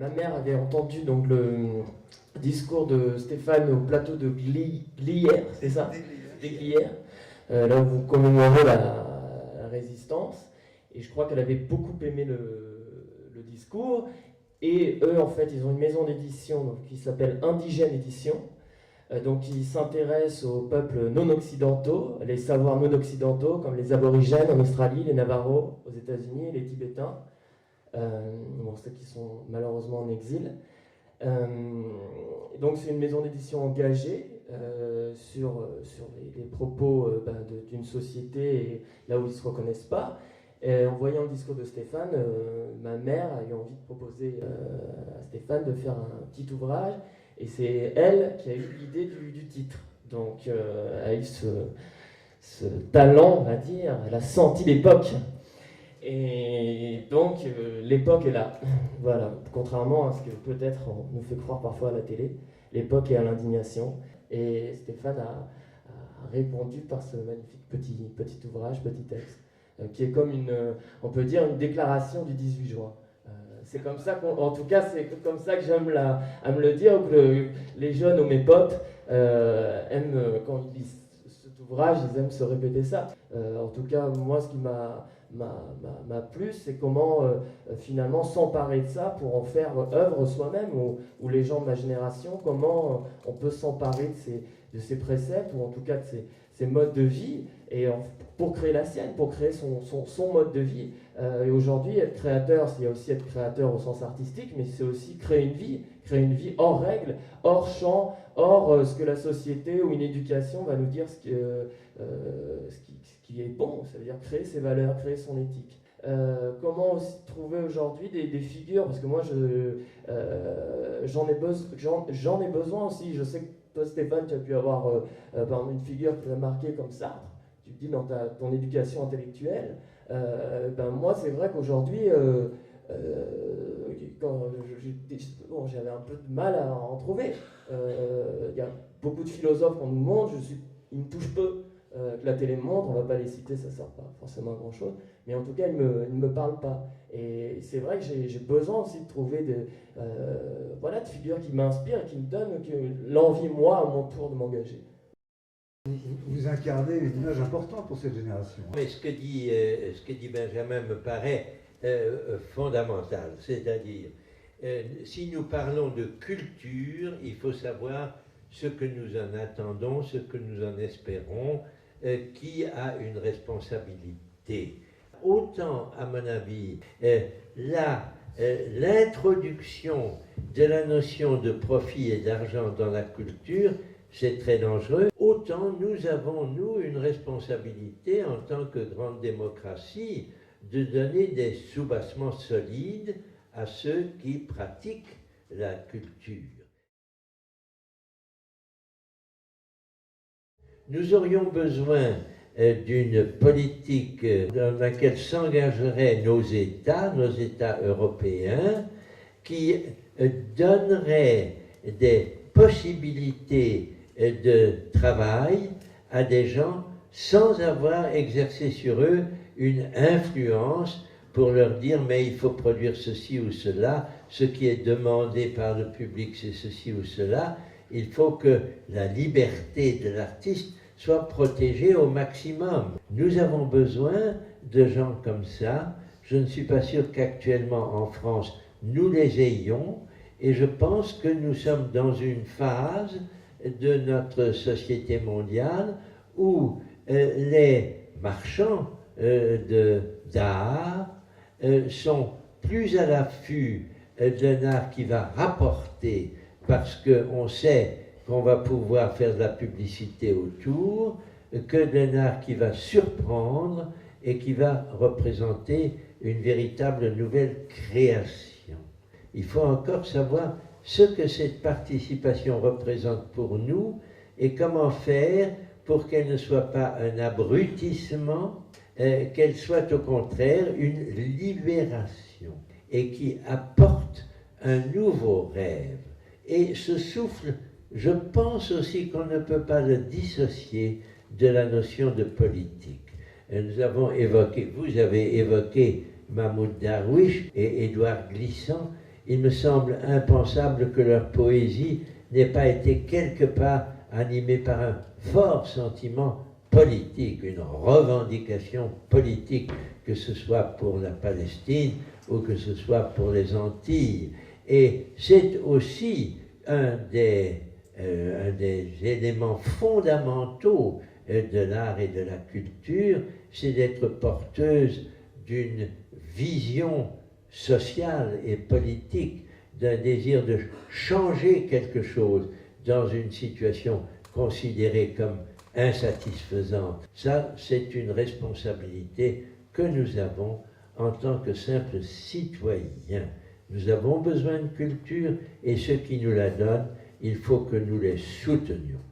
Ma mère avait entendu donc le discours de Stéphane au plateau de Glières, c'est ça? Des Glières, là où vous commémorez la résistance. Et je crois qu'elle avait beaucoup aimé le discours. Et eux, en fait, ils ont une maison d'édition qui s'appelle Indigène Édition. Donc, ils s'intéressent aux peuples non occidentaux, les savoirs non occidentaux, comme les aborigènes en Australie, les Navajos aux États-Unis et les Tibétains. Bon, ceux qui sont malheureusement en exil. Donc c'est une maison d'édition engagée sur les propos d'une société et là où ils ne se reconnaissent pas. Et en voyant le discours de Stéphane, ma mère a eu envie de proposer à Stéphane de faire un petit ouvrage et c'est elle qui a eu l'idée du titre. Donc elle a eu ce talent, on va dire, elle a senti l'époque. Et donc, l'époque est là. Voilà. Contrairement à ce que peut-être on nous fait croire parfois à la télé, l'époque est à l'indignation. Et Stéphane a répondu par ce magnifique petit ouvrage, petit texte, qui est comme on peut dire, une déclaration du 18 juin. C'est comme ça en tout cas, c'est comme ça que j'aime à me le dire, que les jeunes ou mes potes aiment, quand ils lisent cet ouvrage, ils aiment se répéter ça. En tout cas, moi, ce qui m'a plu, c'est comment finalement s'emparer de ça pour en faire œuvre soi-même, ou les gens de ma génération, comment on peut s'emparer de ces préceptes, ou en tout cas de ces modes de vie, et pour créer la sienne, pour créer son mode de vie. Et aujourd'hui, être créateur, c'est aussi être créateur au sens artistique, mais c'est aussi créer une vie hors règles, hors champ, hors ce que la société ou une éducation va nous dire ce qui est bon, c'est-à-dire créer ses valeurs, créer son éthique. Comment aussi trouver aujourd'hui des figures, parce que moi j'en ai besoin aussi. Je sais que toi, Stéphane, tu as pu avoir par exemple une figure qui t'a marqué comme Sartre, tu te dis dans ton éducation intellectuelle. Moi c'est vrai qu'aujourd'hui j'avais un peu de mal à en trouver. Il y a beaucoup de philosophes qu'on nous montre, ils me touchent peu. Que la télé montre, on ne va pas les citer, ça ne sert pas forcément à grand chose, mais en tout cas, ils ne me parlent pas. Et c'est vrai que j'ai besoin aussi de trouver de figures qui m'inspirent et qui me donnent l'envie, moi, à mon tour, de m'engager. Vous incarnez une image importante pour cette génération. Mais ce que dit Benjamin me paraît fondamental, c'est-à-dire, si nous parlons de culture, il faut savoir ce que nous en attendons, ce que nous en espérons, qui a une responsabilité. Autant, à mon avis, l'introduction de la notion de profit et d'argent dans la culture, c'est très dangereux. Autant nous avons, nous, une responsabilité en tant que grande démocratie de donner des soubassements solides à ceux qui pratiquent la culture. Nous aurions besoin d'une politique dans laquelle s'engageraient nos États européens, qui donneraient des possibilités de travail à des gens sans avoir exercé sur eux une influence pour leur dire mais il faut produire ceci ou cela, ce qui est demandé par le public c'est ceci ou cela. Il faut que la liberté de l'artiste soit protégée au maximum. Nous avons besoin de gens comme ça. Je ne suis pas sûr qu'actuellement en France, nous les ayons, et je pense que nous sommes dans une phase de notre société mondiale où les marchands d'art sont plus à l'affût d'un art qui va rapporter, parce qu'on sait qu'on va pouvoir faire de la publicité autour, que d'un art qui va surprendre et qui va représenter une véritable nouvelle création. Il faut encore savoir ce que cette participation représente pour nous et comment faire pour qu'elle ne soit pas un abrutissement, qu'elle soit au contraire une libération et qui apporte un nouveau rêve. Et ce souffle, je pense aussi qu'on ne peut pas le dissocier de la notion de politique. Nous avons évoqué, vous avez évoqué Mahmoud Darwish et Édouard Glissant. il me semble impensable que leur poésie n'ait pas été quelque part animée par un fort sentiment politique, une revendication politique, que ce soit pour la Palestine ou que ce soit pour les Antilles. Et c'est aussi un des éléments fondamentaux de l'art et de la culture, c'est d'être porteuse d'une vision sociale et politique, d'un désir de changer quelque chose dans une situation considérée comme insatisfaisante. Ça, c'est une responsabilité que nous avons en tant que simples citoyens. Nous avons besoin de culture et ceux qui nous la donnent, il faut que nous les soutenions.